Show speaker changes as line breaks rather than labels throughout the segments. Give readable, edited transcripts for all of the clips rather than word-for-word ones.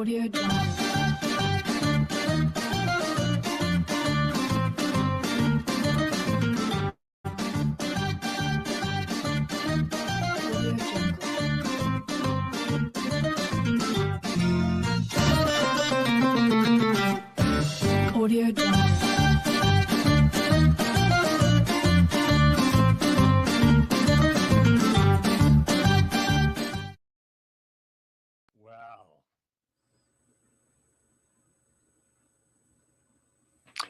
Audio Jungle. Audio Jungle. Audio Jungle.
Wow.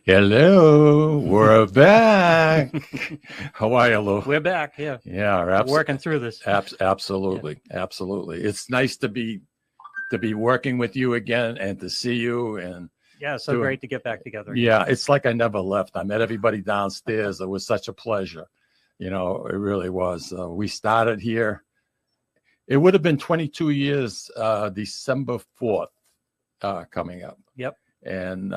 Hello, we're back. How are you, Lou?
We're back. Yeah.
Yeah,
We're working through this.
absolutely. Absolutely. It's nice to be working with you again and to see you. And
Yeah. So great to get back together.
yeah, it's like I never left. I met everybody downstairs. It was such a pleasure. You know, it really was. We started here. It would have been 22 years, December 4th, coming up.
Yep.
And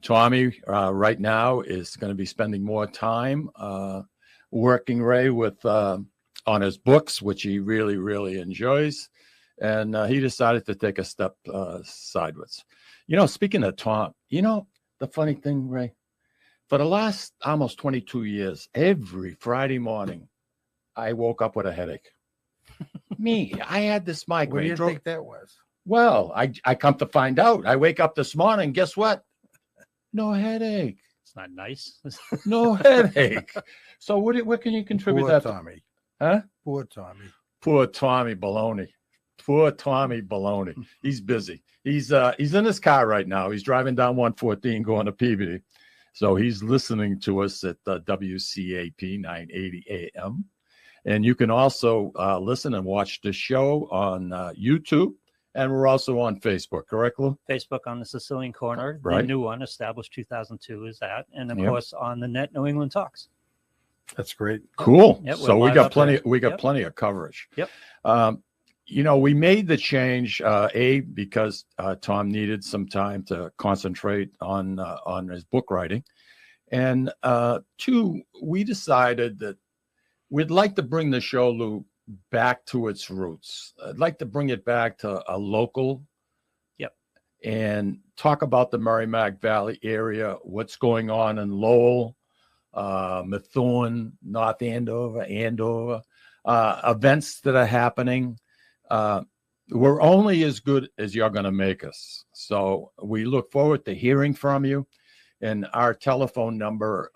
Tommy right now is going to be spending more time working, Ray, with on his books, which he really, really enjoys. And he decided to take a step sideways. You know, speaking of Tom, you know, the funny thing, Ray, for the last almost 22 years, every Friday morning, I woke up with a headache. Me, I had this migraine.
What do you think that was?
Well, I come to find out. I wake up this morning, guess what? No headache.
It's not nice.
No headache. So what can you contribute
Poor
that to?
Tommy.
Huh?
Poor Tommy.
Poor Tommy Baloney. Poor Tommy Baloney. He's busy. He's in his car right now. He's driving down 114 going to Peabody. So he's listening to us at WCAP 980 AM. And you can also listen and watch the show on YouTube. And we're also on Facebook, correct, Lou?
Facebook on the Sicilian Corner,
Right.
the new one, established 2002, is that, and of
Yep.
course on the Net New England Talks.
That's great.
Cool.
Yep, we're
So we
live
got
up
plenty.
there.
We got
Yep.
plenty of coverage.
Yep.
You know, we made the change, because Tom needed some time to concentrate on his book writing, and two, we decided that we'd like to bring the show, Lou, back to its roots. I'd like to bring it back to a local.
Yep.
And talk about the Merrimack Valley area, what's going on in Lowell, Methuen, North Andover, events that are happening. We're only as good as you're going to make us. So we look forward to hearing from you. And our telephone number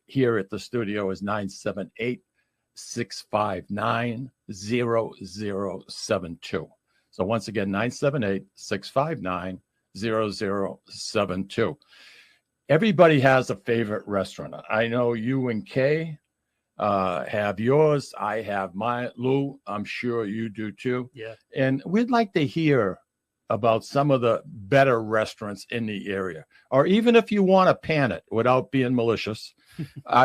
here at the studio is 978-659-0072. So once again, 978-659-0072. Everybody has a favorite restaurant. I know you and Kay have yours. I have mine. Lou, I'm sure you do too.
Yeah.
And we'd like to hear about some of the better restaurants in the area. Or even if you want to pan it without being malicious,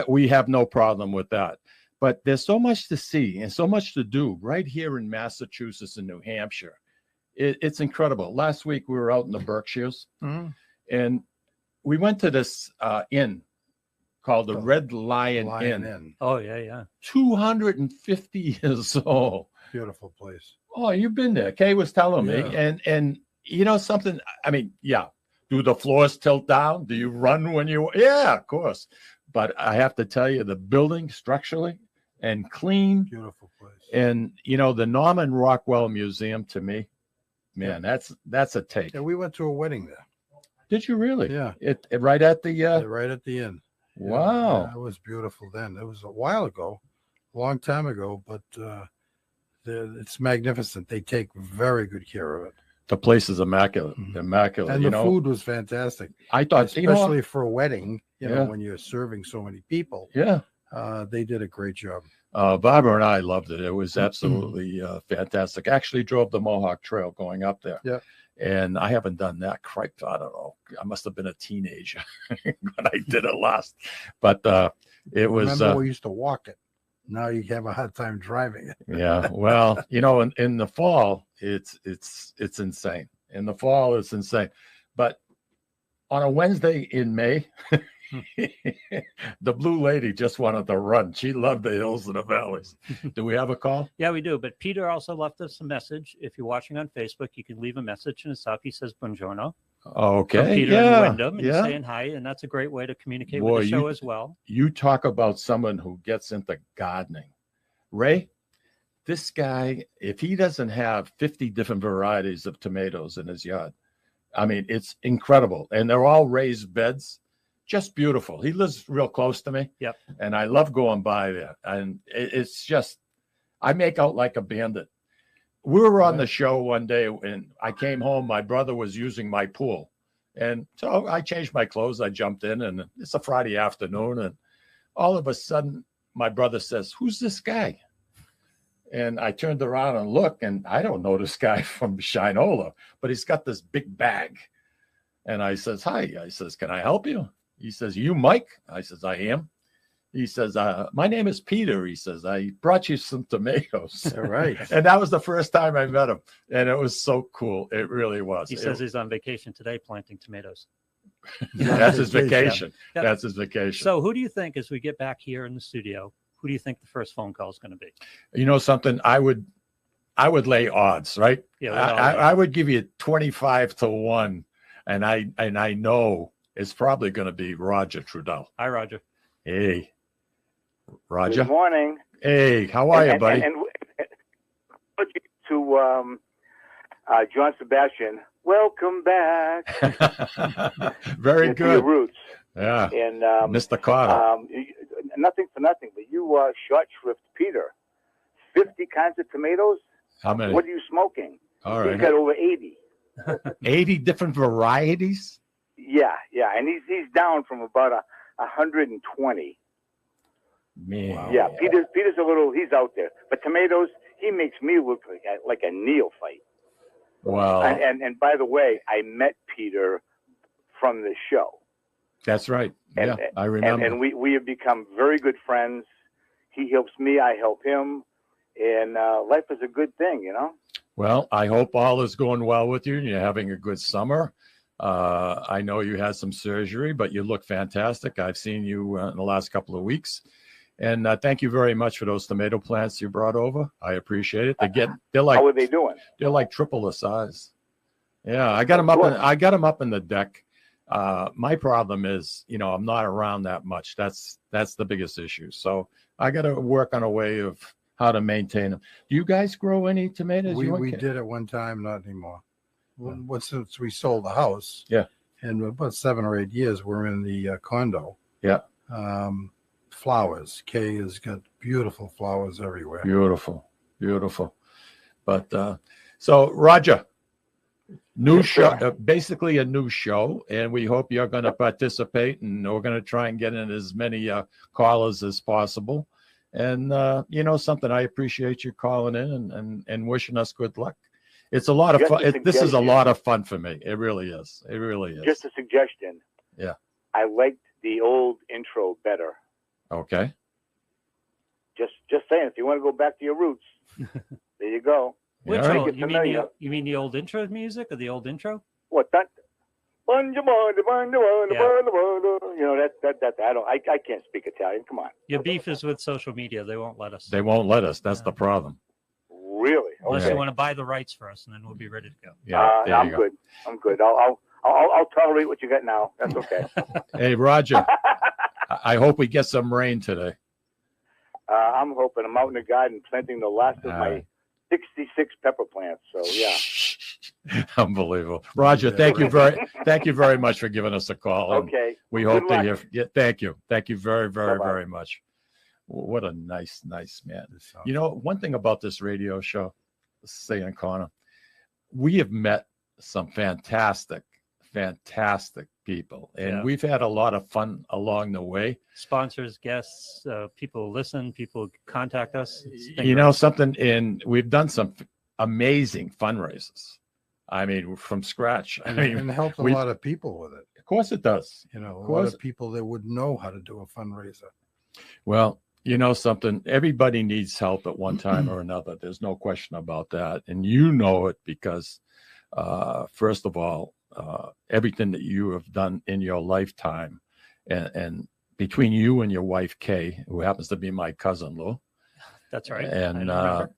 we have no problem with that. But there's so much to see and so much to do right here in Massachusetts and New Hampshire. It's incredible. Last week we were out in the Berkshires, and we went to this inn called the Red Lion Inn.
Oh, yeah, yeah.
250 years old.
Beautiful place.
Oh, you've been there. Kay was telling me. And you know something? I mean, yeah. Do the floors tilt down? Do you run when you? Yeah, of course. But I have to tell you, the building structurally and clean.
Beautiful place.
And, you know, the Norman Rockwell Museum, to me, man, that's a take.
Yeah, we went to a wedding there.
Did you really?
Yeah.
It right at the
Right at the end.
Wow.
Yeah, it was beautiful then. It was a while ago, a long time ago, but it's magnificent. They take very good care of it.
The place is immaculate. Immaculate.
And
you
the
know,
food was fantastic.
I thought,
Especially for a wedding, you
Yeah.
know, when you're serving so many people.
Yeah.
They did a great job.
Barbara and I loved it. It was absolutely fantastic. Actually drove the Mohawk Trail going up there.
Yeah.
And I haven't done that. Cripe, I don't know. I must have been a teenager when I did it last. But it was.
Remember, we used to walk it. Now you have a hard time driving it.
Yeah. Well, you know, in the fall, it's insane. In the fall, it's insane. But on a Wednesday in May, The blue lady just wanted to run. She loved the hills and the valleys. Do we have a call?
Yeah, we do. But Peter also left us a message. If you're watching on Facebook, you can leave a message and it's up. He says, Buongiorno.
Okay.
From Peter in
Yeah.
Wyndham, and
Yeah.
saying hi. And that's a great way to communicate
Boy,
with the show
you-
as well.
You talk about someone who gets into gardening. Ray, this guy, if he doesn't have 50 different varieties of tomatoes in his yard, I mean, it's incredible. And they're all raised beds. Just beautiful. He lives real close to me.
Yep.
And I love going by there. And it's just, I make out like a bandit. We were on the show one day and I came home. My brother was using my pool. And so I changed my clothes. I jumped in and it's a Friday afternoon. And all of a sudden, my brother says, "Who's this guy?" And I turned around and looked, and I don't know this guy from Shinola, but he's got this big bag. And I says, "Hi." I says, "Can I help you?" He says, "You Mike?" I says, "I am." He says, "My name is Peter." He says, "I brought you some tomatoes."
All right.
And that was the first time I met him. And it was so cool. It really was.
He says he's on vacation today planting tomatoes.
That's his vacation.
Yeah.
That's his vacation.
So who do you think, as we get back here in the studio, who do you think the first phone call is going to be?
You know something? I would lay odds, right?
Yeah,
I would give you 25-1. And I know it's probably going to be Roger Trudell.
Hi, Roger.
Hey, Roger.
Good morning.
Hey, how are you, buddy?
And to John Sebastian, welcome back.
Very
to
good.
your roots.
Yeah,
And
Mr. Carter.
nothing for nothing, but you short shrift Peter. 50 kinds of tomatoes?
How many?
What are you smoking?
All
He's
right.
got over 80.
80 different varieties?
Yeah, and he's down from about 120.
Man.
Wow.
Yeah, Peter's a little, he's out there. But tomatoes, he makes me look like a neophyte.
Well,
And by the way, I met Peter from the show.
that's right.
And,
Yeah, I remember.
And we have become very good friends. He helps me, I help him. And life is a good thing, you know?
Well, I hope all is going well with you and you're having a good summer. I know you had some surgery, but you look fantastic. I've seen you in the last couple of weeks. And thank you very much for those tomato plants you brought over. I appreciate it. They're
How are they doing?
triple the size. Yeah, I got them up. I got them up in the deck. My problem is, I'm not around that much. That's the biggest issue. So I got to work on a way of how to maintain them. Do you guys grow any tomatoes?
We did at one time, not anymore. Since we sold the house.
Yeah.
And about 7 or 8 years, we're in the condo.
Yeah.
Flowers. Kay has got beautiful flowers everywhere.
Beautiful. But so Roger, new show, basically a new show, and we hope you're going to participate, and we're going to try and get in as many callers as possible. And something, I appreciate you calling in and wishing us good luck. It's a lot of
Just
fun.
a
This is a
suggestion.
lot of fun for me. It really is. It really is.
Just a suggestion.
Yeah.
I liked the old intro better.
Okay.
Just saying, if you want to go back to your roots, there you go.
Yeah,
Which
all right.
old?
Make it familiar.
You mean the old intro music or the old intro?
What that? You know that I can't speak Italian. Come on.
Your beef is with social media. They won't let us.
They won't let us. That's the problem.
Really?
Unless
Okay.
you want to buy the rights for us, and then we'll be ready to go.
Yeah. There
I'm
you go.
good. I'm good. I'll tolerate what you got now. That's okay.
Hey, Roger. I hope we get some rain today.
I'm hoping I'm out in the garden planting the last of my
right.
66 pepper plants. So yeah.
Unbelievable. Roger, thank you very much for giving us a call. And
Okay.
we
Good
hope to
luck.
hear. Yeah, thank you. Thank you very, very,
Bye-bye.
very much. What a nice man.
So,
One thing about this radio show, Sicilian Corner, we have met some fantastic people, and
Yeah.
we've had a lot of fun along the way.
Sponsors, guests, people listen, people contact us. It's been
You
great.
know something, and we've done some amazing fundraisers. I mean, from scratch. I mean,
and helped a
we-
lot of people with it.
of course it does.
A
course.
lot of people that would know how to do a fundraiser.
Well, you know something, everybody needs help at one time or another. There's no question about that. And you know it because, first of all, everything that you have done in your lifetime and between you and your wife, Kay, who happens to be my cousin, Lou,
That's right. I
and
remember.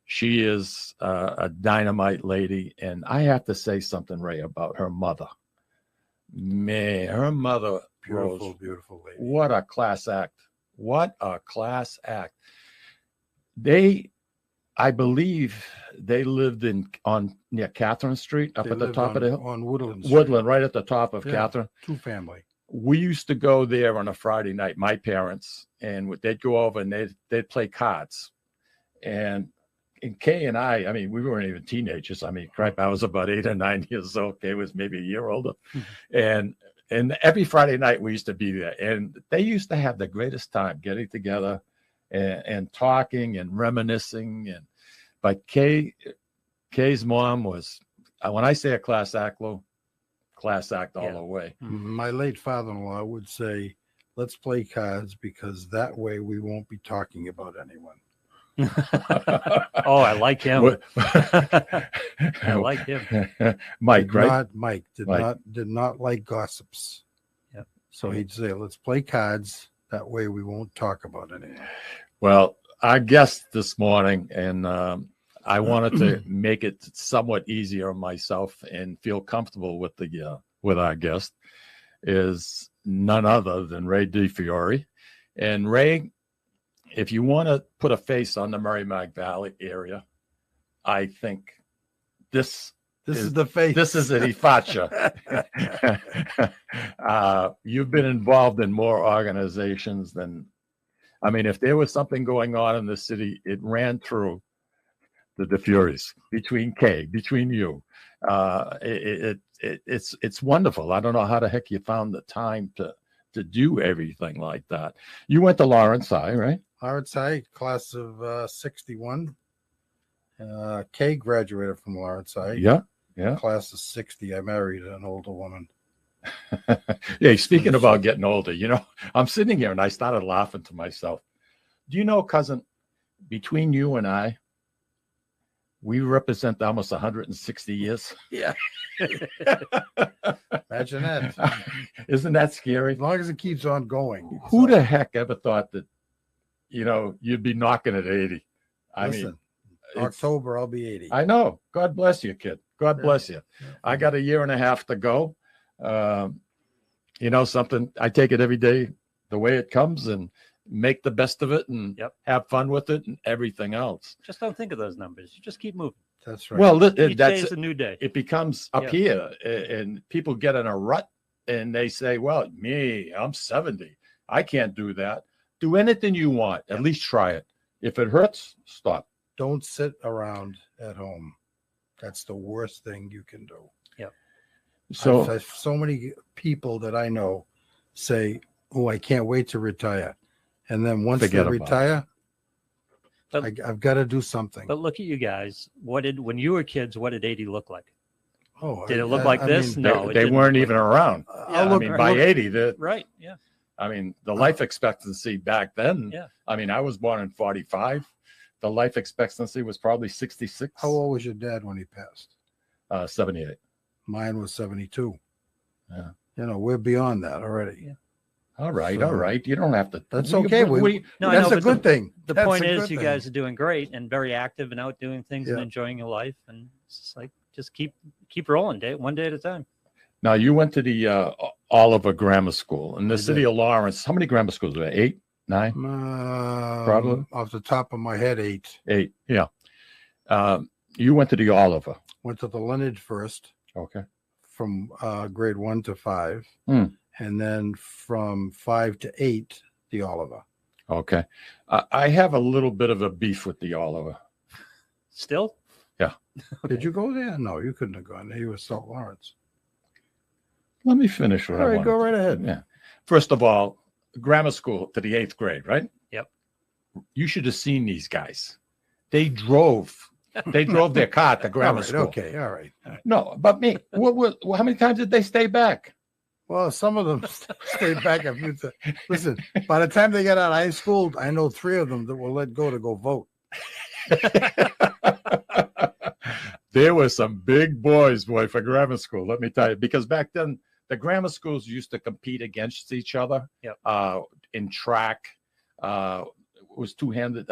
she is a dynamite lady. And I have to say something, Ray, about her mother. Man, her mother,
Beautiful,
Rose,
beautiful lady.
what a class act. What a class act. I believe they lived near Catherine Street, up
They
at the
lived
top of the hill.
on Woodland. Street.
Woodland, right at the top of
Yeah.
Catherine.
2-family.
We used to go there on a Friday night, my parents, and they'd go over and they'd play cards. And Kay and I mean, we weren't even teenagers. I mean, crap, I was about 8 or 9 years old. Kay was maybe a year older. And every Friday night we used to be there. And they used to have the greatest time getting together and talking and reminiscing. But Kay's mom was, when I say a class act, Lou, class act all
Yeah.
the way.
My late father-in-law would say, let's play cards because that way we won't be talking about anyone.
Oh, I like him. I like him.
Mike, right?
Mike did
Mike.
not like gossips.
Yep.
So he'd say, let's play cards. That way we won't talk about anyone.
Well, our guest this morning, and I wanted to make it somewhat easier on myself and feel comfortable with our guest, is none other than Ray DiFiori. And Ray, if you want to put a face on the Merrimack Valley area, I think this
is the face.
This is it. Ifacha. You've been involved in more organizations than, I mean, if there was something going on in the city, it ran through the DiFioris, between Kay, between you. It's wonderful. I don't know how the heck you found the time to do everything like that. You went to Lawrence High, right?
Lawrence High, class of 61. Kay graduated from Lawrence High.
Yeah.
Class of 60. I married an older woman.
Yeah, speaking about getting older, I'm sitting here and I started laughing to myself. Do you know, cousin, between you and I, we represent almost 160 years.
Yeah. Imagine that.
Isn't that scary?
As long as it keeps on going.
Who the heck ever thought that, you'd be knocking at 80?
Listen, October, I'll be 80.
I know. God bless you, kid. God bless you.
Yeah.
I got a year and a half to go. Something, I take it every day the way it comes and make the best of it and have fun with it and everything else.
Just don't think of those numbers. You just keep moving.
That's right.
Well,
Each day
that's
is a new day.
it becomes up here, and people get in a rut and they say, well, I'm 70. I can't do that. Do anything you want. At least try it. If it hurts, stop.
Don't sit around at home. That's the worst thing you can do.
Yeah.
So,
I've so many people that I know say, oh, I can't wait to retire. And then once they
Forget about
retire,
But-
I've got to do something.
But look at you guys. When you were kids, what did 80 look like?
Oh,
Did it look like this?
mean,
No, it
they
didn't.
weren't even around.
I'll
By
look-
80,
Right. Yeah.
the life expectancy back then,
Yeah.
I was born in 45. The life expectancy was probably 66,
How old was your dad when he passed?
78.
Mine was 72.
Yeah.
We're beyond that already.
Yeah.
All right.
So-
all right. You don't have to.
That's
what do
okay.
what do you-
No, I
That's
know,
a
but
good thing.
The
That's
point
a
is,
good
you
thing.
guys are doing great and very active and out doing things and
Yeah.
enjoying your life. And it's just like, just keep rolling, one day at a time.
Now, you went to the Oliver Grammar School in the
I
city
did.
of Lawrence. How many grammar schools were there? 8, 9?
Probably off the top of my head, 8.
8. Yeah. You went to the Oliver.
Went to the Leonard first
Okay.
from grade 1 to 5.
Hmm.
And then from 5 to 8, the Oliver.
Okay. I have a little bit of a beef with the Oliver.
Still?
Did you go there? No, you couldn't have gone there. You were St. Lawrence.
Let me finish what
All
I
right,
wanted
go
to.
right ahead.
Yeah. First of all, grammar school to the 8th grade, right?
Yep.
You should have seen these guys. They drove their car to
All
grammar
right,
school.
okay, all right.
No, but me. How many times did they stay back?
Well, some of them stayed back a few times. Listen, by the time they got out of high school, I know 3 of them that were let go to go vote.
There were some big boys, boy, for grammar school. Let me tell you, because back then the grammar schools used to compete against each other.
Yep.
In track, it was two-handed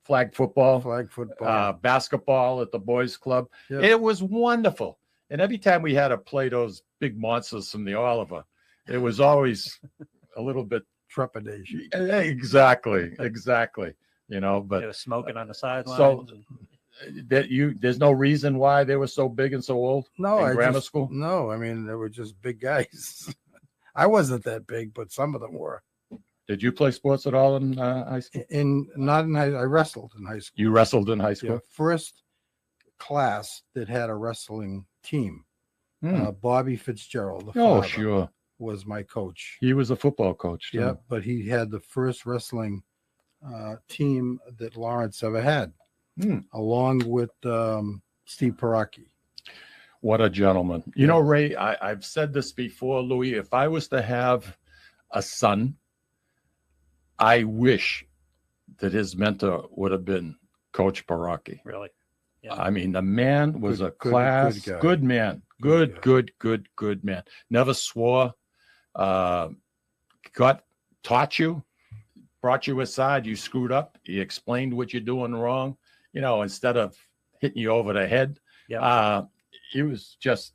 flag football, basketball at the boys' club.
Yep.
It was wonderful. And every time we had to play those big monsters from the Oliver, it was always a little bit
trepidation.
Exactly. You know,
They
but
were smoking on the sidelines.
so there's no reason why they were so big and so old.
No,
in grammar school.
No, I mean they were just big guys. I wasn't that big, but some of them were.
Did you play sports at all in high school?
Not in high. I wrestled in high school.
You wrestled in high
Yeah,
school.
first class that had a wrestling team.
Hmm.
Bobby Fitzgerald, the
Oh,
father,
sure.
was my coach.
He was a football coach. Too.
Yeah, but he had the first wrestling team that Lawrence ever had, along with Steve Paraki.
What a gentleman. You know, Ray, I've said this before, Louis. If I was to have a son, I wish that his mentor would have been Coach Paraki.
Really? Yeah.
I mean, the man was
Good-
a
good-
class,
good guy.
good man,
Good guy.
good man. Never swore. Taught you, brought you aside. You screwed up. He explained what you're doing wrong. You know, instead of hitting you over the head.
Yeah.
He was just,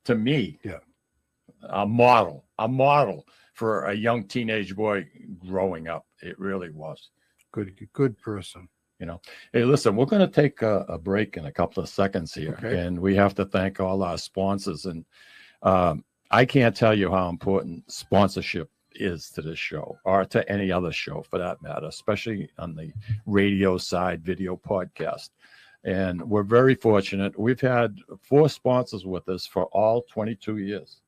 to me,
Yeah.
a model for a young teenage boy growing up. It really was.
Good person.
You know, hey, listen, we're going to take a break in a couple of seconds here,
Okay.
and we have to thank all our sponsors. And I can't tell you how important sponsorship is to this show, or to any other show for that matter, especially on the radio side, video podcast. And we're very fortunate. We've had 4 sponsors with us for all 22 years.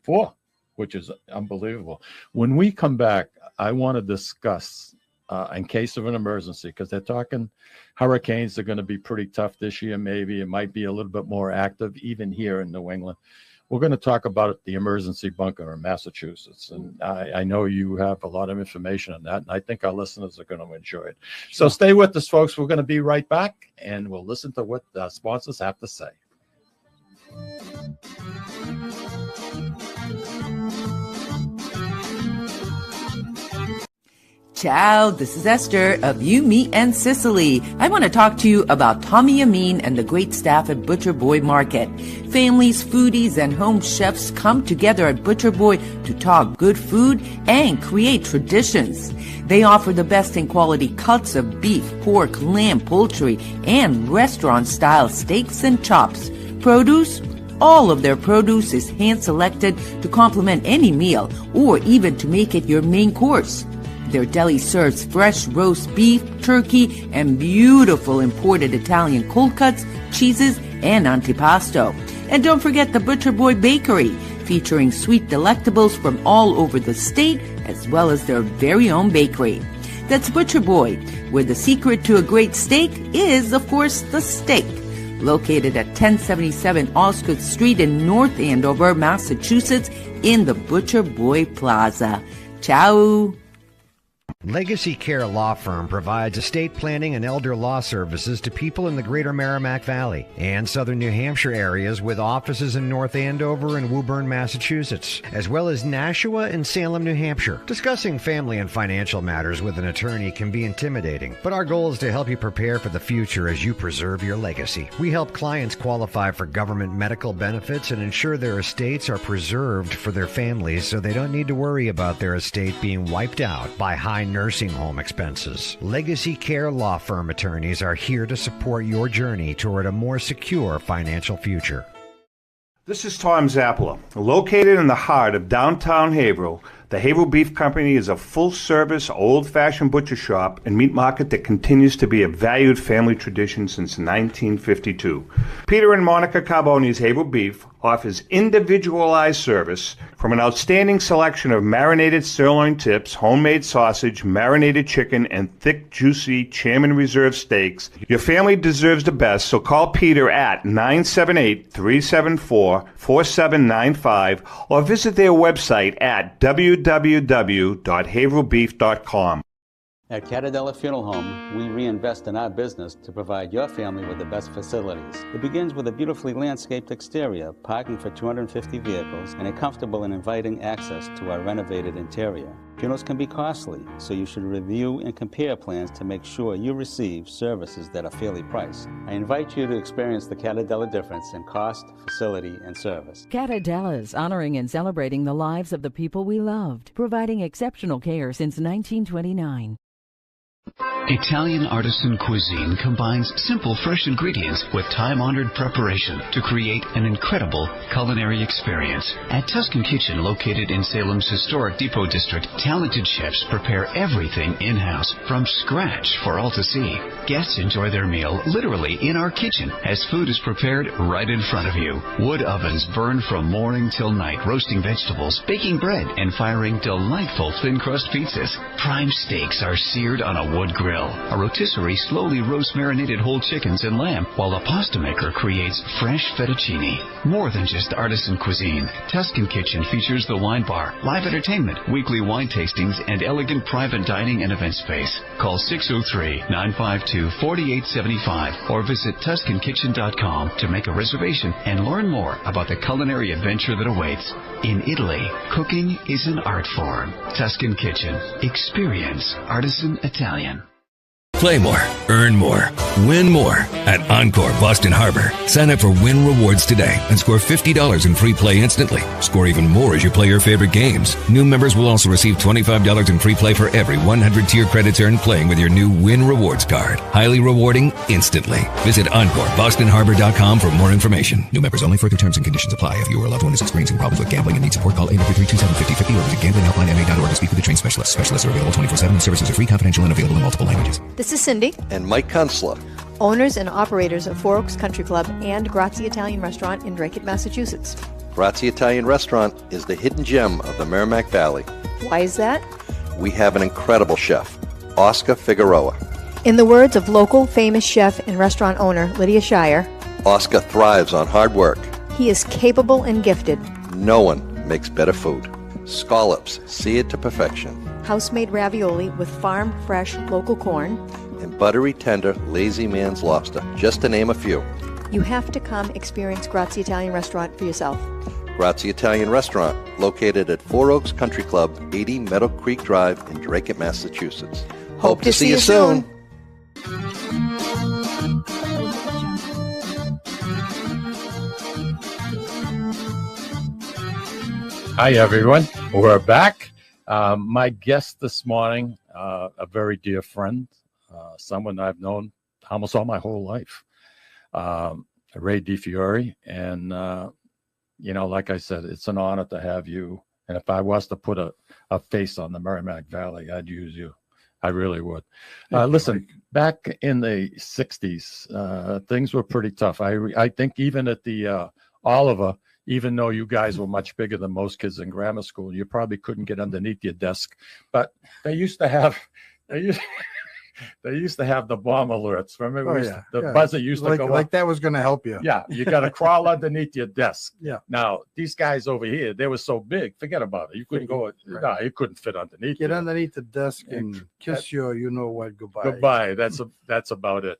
4, which is unbelievable. When we come back, I want to discuss, in case of an emergency, because they're talking hurricanes are going to be pretty tough this year. Maybe it might be a little bit more active, even here in New England. We're going to talk about the emergency bunker in Massachusetts. And I know you have a lot of information on that, and I think our listeners are going to enjoy it. So stay with us, folks. We're going to be right back, and we'll listen to what the sponsors have to say.
Ciao, this is Esther of You, Me, and Sicily. I want to talk to you about Tommy Amin and the great staff at Butcher Boy Market. Families, foodies, and home chefs come together at Butcher Boy to talk good food and create traditions. They offer the best in quality cuts of beef, pork, lamb, poultry, and restaurant-style steaks and chops. Produce? All of their produce is hand-selected to complement any meal or even to make it your main course. Their deli serves fresh roast beef, turkey, and beautiful imported Italian cold cuts, cheeses, and antipasto. And don't forget the Butcher Boy Bakery, featuring sweet delectables from all over the state, as well as their very own bakery. That's Butcher Boy, where the secret to a great steak is, of course, the steak. Located at 1077 Osgood Street in North Andover, Massachusetts, in the Butcher Boy Plaza. Ciao!
Legacy Care Law Firm provides estate planning and elder law services to people in the greater Merrimack Valley and southern New Hampshire areas, with offices in North Andover and Woburn, Massachusetts, as well as Nashua and Salem, New Hampshire. Discussing family and financial matters with an attorney can be intimidating, but our goal is to help you prepare for the future as you preserve your legacy. We help clients qualify for government medical benefits and ensure their estates are preserved for their families so they don't need to worry about their estate being wiped out by high nursing home expenses. Legacy Care Law Firm attorneys are here to support your journey toward a more secure financial future.
This is Tom Zappala. Located in the heart of downtown Haverhill, the Haverhill Beef Company is a full-service, old-fashioned butcher shop and meat market that continues to be a valued family tradition since 1952. Peter and Monica Carboni's Haverhill Beef offers individualized service from an outstanding selection of marinated sirloin tips, homemade sausage, marinated chicken, and thick, juicy Chairman Reserve steaks. Your family deserves the best, so call Peter at 978-374-4795 or visit their website at www.haverhillbeef.com.
At Catadella Funeral Home, we reinvest in our business to provide your family with the best facilities. It begins with a beautifully landscaped exterior, parking for 250 vehicles, and a comfortable and inviting access to our renovated interior. Funerals can be costly, so you should review and compare plans to make sure you receive services that are fairly priced. I invite you to experience the Catadella difference in cost, facility, and service.
Catadella's honoring and celebrating the lives of the people we loved, providing exceptional care since 1929.
Italian artisan cuisine combines simple, fresh ingredients with time-honored preparation to create an incredible culinary experience. At Tuscan Kitchen, located in Salem's historic Depot District, talented chefs prepare everything in-house from scratch for all to see. Guests enjoy their meal literally in our kitchen as food is prepared right in front of you. Wood ovens burn from morning till night, roasting vegetables, baking bread, and firing delightful thin-crust pizzas. Prime steaks are seared on a wood grill. A rotisserie slowly roasts marinated whole chickens and lamb, while a pasta maker creates fresh fettuccine. More than just artisan cuisine, Tuscan Kitchen features the wine bar, live entertainment, weekly wine tastings, and elegant private dining and event space. Call 603-952-4875 or visit TuscanKitchen.com to make a reservation and learn more about the culinary adventure that awaits. In Italy, cooking is an art form. Tuscan Kitchen. Experience artisan Italian.
Play more, earn more, win more at Encore Boston Harbor. Sign up for Win Rewards today and score $50 in free play instantly. Score even more as you play your favorite games. New members will also receive $25 in free play for every 100 tier credits earned playing with your new Win Rewards card. Highly rewarding instantly. Visit EncoreBostonHarbor.com for more information. New members only. Further terms and conditions apply. If you or a loved one is experiencing problems with gambling and needs support, call 833-277-5050 or visit gamblinghelplinema.org to speak with a trained specialist. Specialists are available 24/7. Services are free, confidential, and available in multiple languages.
This is Cindy.
And Mike Kunstler,
owners and operators of Four Oaks Country Club and Grazie Italian Restaurant in Drake, Massachusetts.
Grazie Italian Restaurant is the hidden gem of the Merrimack Valley.
Why is that?
We have an incredible chef, Oscar Figueroa.
In the words of local famous chef and restaurant owner Lydia Shire,
Oscar thrives on hard work.
He is capable and gifted.
No one makes better food. Scallops, seared to perfection.
House-made ravioli with farm-fresh local corn.
And buttery tender lazy man's lobster, just to name a few.
You have to come experience Grazie Italian Restaurant for yourself.
Grazie Italian Restaurant, located at Four Oaks Country Club, 80 Meadow Creek Drive in Drake, Massachusetts. Hope to see you soon.
Hi, everyone. We're back. My guest this morning, a very dear friend, someone I've known almost all my whole life, Ray DiFiori. And, like I said, it's an honor to have you. And if I was to put a face on the Merrimack Valley, I'd use you. I really would. Listen, back in the 60s, things were pretty tough. I think even at the Oliver, even though you guys were much bigger than most kids in grammar school, you probably couldn't get underneath your desk. But they used to have the bomb alerts. Remember, buzzer used to go
like
up.
that was going to help you.
Yeah, you got to crawl underneath your desk.
Yeah.
Now these guys over here, they were so big. Forget about it. You couldn't go.
Right.
No, you couldn't fit underneath.
Get underneath the desk and kiss your, you know what, goodbye.
Goodbye. That's about it.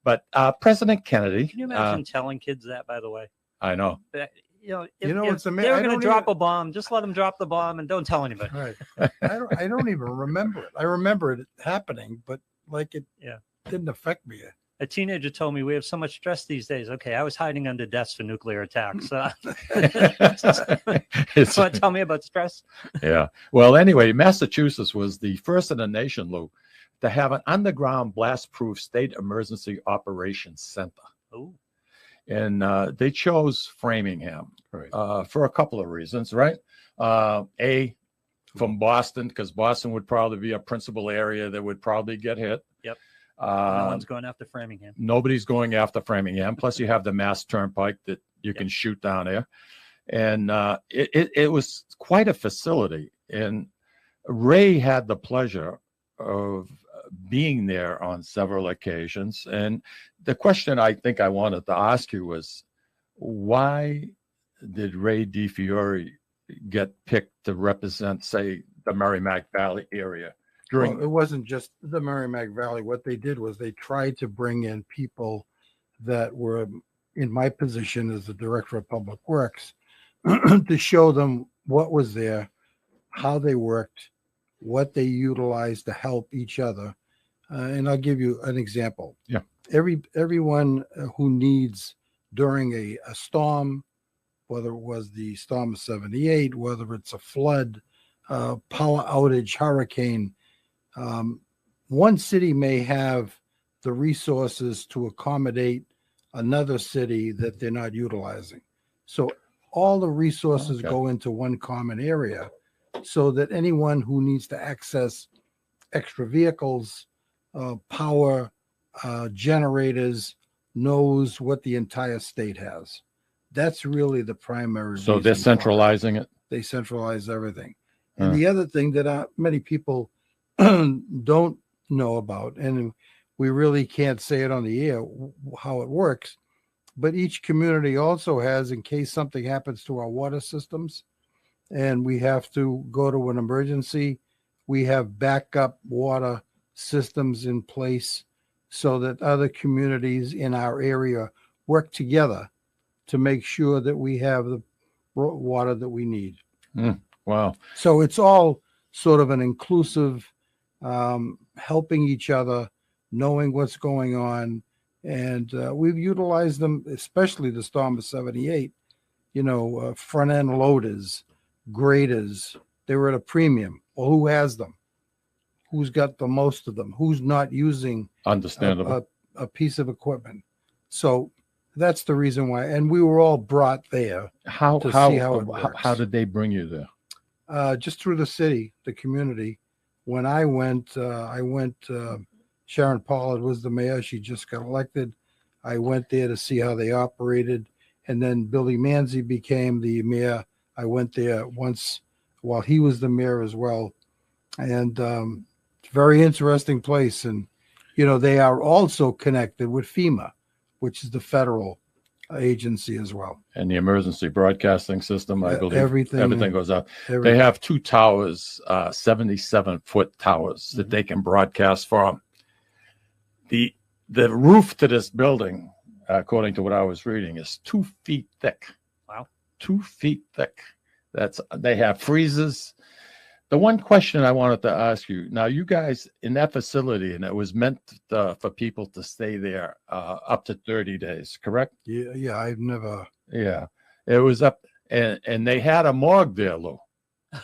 But President Kennedy.
Can you imagine telling kids that? By the way,
I know.
If
it's
they were going to drop a bomb, just let them drop the bomb and don't tell anybody.
Right. I don't even remember it. I remember it happening, but it didn't affect me.
A teenager told me we have so much stress these days. Okay, I was hiding under desks for nuclear attacks. Want to tell me about stress?
Yeah. Well, anyway, Massachusetts was the first in the nation, Lou, to have an underground blast-proof state emergency operations center.
Oh.
And they chose Framingham for a couple of reasons, right? A, from Boston, because Boston would probably be a principal area that would probably get hit.
Yep. No one's going after Framingham.
Nobody's going after Framingham. Plus, you have the Mass Turnpike that you can shoot down there. And it was quite a facility. And Ray had the pleasure of being there on several occasions. And the question I think I wanted to ask you was, why did Ray DiFiori get picked to represent, say, the Merrimack Valley area? during
Well, it wasn't just the Merrimack Valley. What they did was they tried to bring in people that were in my position as the director of public works to show them what was there, how they worked, what they utilized to help each other. And I'll give you an example.
Yeah.
Everyone who needs during a storm, whether it was the storm of 78, whether it's a flood, power outage, hurricane, one city may have the resources to accommodate another city that they're not utilizing. So all the resources go into one common area so that anyone who needs to access extra vehicles, power, generators, knows what the entire state has. That's really the primary
So
reason
they're
for it.
centralizing it.
They centralize everything. And the other thing that many people don't know about, and we really can't say it on the air how it works, but each community also has, in case something happens to our water systems and we have to go to an emergency, we have backup water systems in place so that other communities in our area work together to make sure that we have the water that we need.
Wow.
So it's all sort of an inclusive, helping each other, knowing what's going on. And we've utilized them, especially the storm of 78, front end loaders, graders. They were at a premium. Well, who has them? Who's got the most of them? Who's not using
Understandable.
a piece of equipment? So that's the reason why. And we were all brought there to see how it works.
How did they bring you there?
Just through the city, the community. When I went, Sharon Pollard was the mayor. She just got elected. I went there to see how they operated. And then Billy Manzi became the mayor. I went there once while he was the mayor as well. And very interesting place. And, they are also connected with FEMA, which is the federal agency as well.
And the emergency broadcasting system, I believe everything goes out.
Everything.
They have 2 towers, 77-foot towers that they can broadcast from. The roof to this building, according to what I was reading, is 2 feet thick.
Wow.
2 feet thick. They have freezers. The one question I wanted to ask you, now you guys in that facility, and it was meant for people to stay there up to 30 days, correct?
Yeah, I've never.
Yeah, it was up, and they had a morgue there, Lou.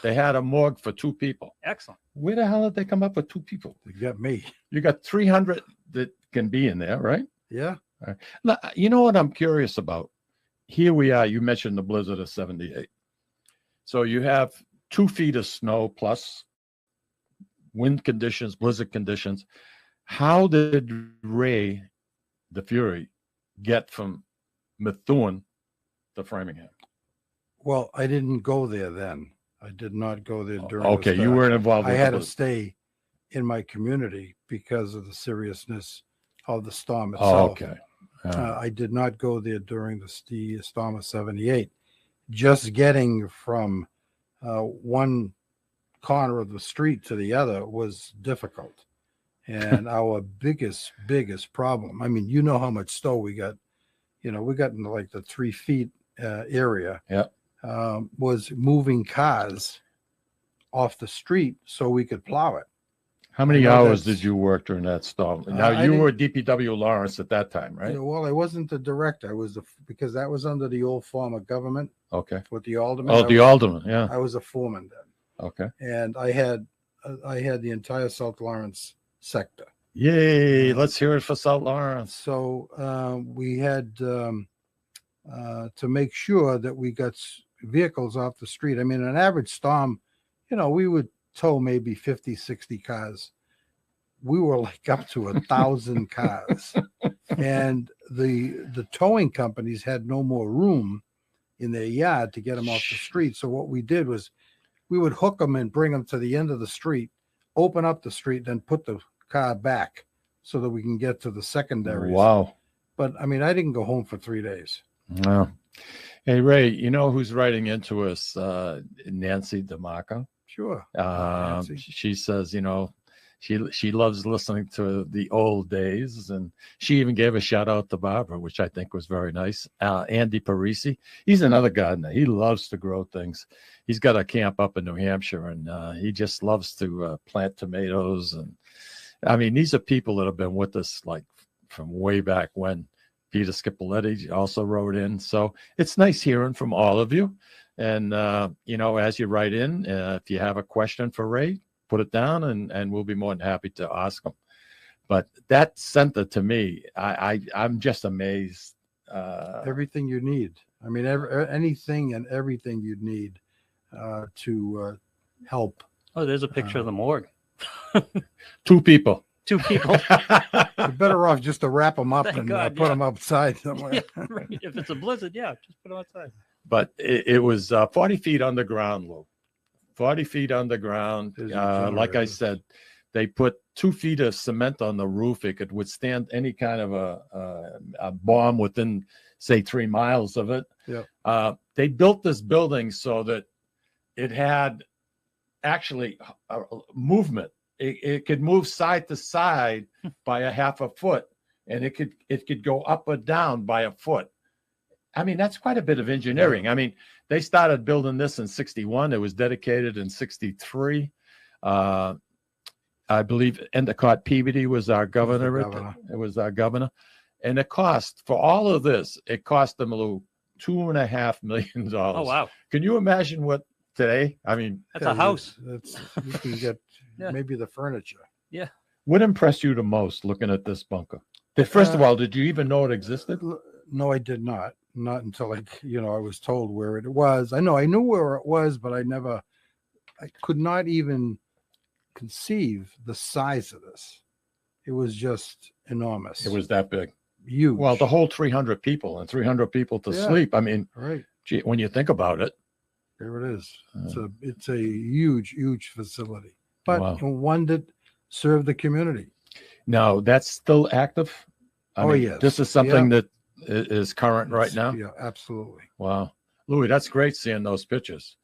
They had a morgue for 2 people.
Excellent.
Where the hell did they come up with 2 people?
They got me.
You got 300 that can be in there, right?
Yeah.
All right. Now, you know what I'm curious about? Here we are. You mentioned the blizzard of 78. So you have 2 feet of snow plus wind conditions, blizzard conditions. How did Ray DiFiori get from Methuen to Framingham?
Well, I didn't go there then. I did not go there during.
Okay,
the
you weren't involved.
I
with
had
the
to stay in my community because of the seriousness of the storm itself.
Okay.
I did not go there during the storm of 78. Just getting from one corner of the street to the other was difficult. And our biggest problem, I mean, how much snow we got, we got into like the 3 feet area.
Yeah.
Was moving cars off the street so we could plow it.
How many hours did you work during that storm? Now you were DPW Lawrence at that time, right?
Well, I wasn't the director. I was because that was under the old form of government.
Okay.
With the alderman.
Oh, the alderman, yeah.
I was a foreman then.
Okay.
And I had the entire South Lawrence sector.
Yay! Let's hear it for South Lawrence.
So we had to make sure that we got vehicles off the street. I mean, an average storm, we would tow maybe 50, 60 cars. We were like up to 1,000 cars. And the towing companies had no more room in their yard to get them off the street. So what we did was we would hook them and bring them to the end of the street, open up the street, then put the car back so that we can get to the secondaries.
Wow.
But I mean, I didn't go home for 3 days.
Wow. Hey, Ray, you know who's writing into us? Nancy DeMarco.
Sure.
She says, She loves listening to the old days, and she even gave a shout out to Barbara, which I think was very nice. Andy Parisi, he's another gardener. He loves to grow things. He's got a camp up in New Hampshire, and he just loves to plant tomatoes. And I mean, these are people that have been with us like from way back when. Peter Scipoletti also wrote in, so it's nice hearing from all of you. And as you write in, if you have a question for Ray, put it down, and we'll be more than happy to ask them. But that center, to me, I'm just amazed.
Everything you need. I mean, anything and everything you need to help.
Oh, there's a picture of the morgue.
Two people.
Two people.
You're better off just to wrap them up
Thank
and
God,
put them outside somewhere.
Yeah, right. If it's a blizzard, just put them outside.
But it was 40 feet underground, Lou. 40 feet underground. Like I said, they put 2 feet of cement on the roof. It could withstand any kind of a bomb within, say, 3 miles of it.
Yeah.
They built this building so that it had actually movement. It could move side to side by a half a foot, and it could go up or down by a foot. I mean, that's quite a bit of engineering. Yeah. I mean, they started building this in 61. It was dedicated in 63. I believe Endicott Peabody was our governor. It was our governor. And it cost, for all of this, it cost them $2.5 million.
Oh, wow.
Can you imagine what today? I mean,
that's a house.
You can get maybe the furniture.
Yeah.
What impressed you the most looking at this bunker? First of all, did you even know it existed?
No, I did not. Not until I was told where it was. I knew where it was, but I could not even conceive the size of this. It was just enormous.
It was that big.
Huge.
Well, the whole 300 people and 300 people to sleep. I mean,
right.
Gee, when you think about it.
There it is. It's a huge, huge facility, but one that served the community.
Now, that's still active? I mean,
yes.
This is something that is current right now?
Yeah, absolutely.
Wow. Louis, that's great seeing those pictures.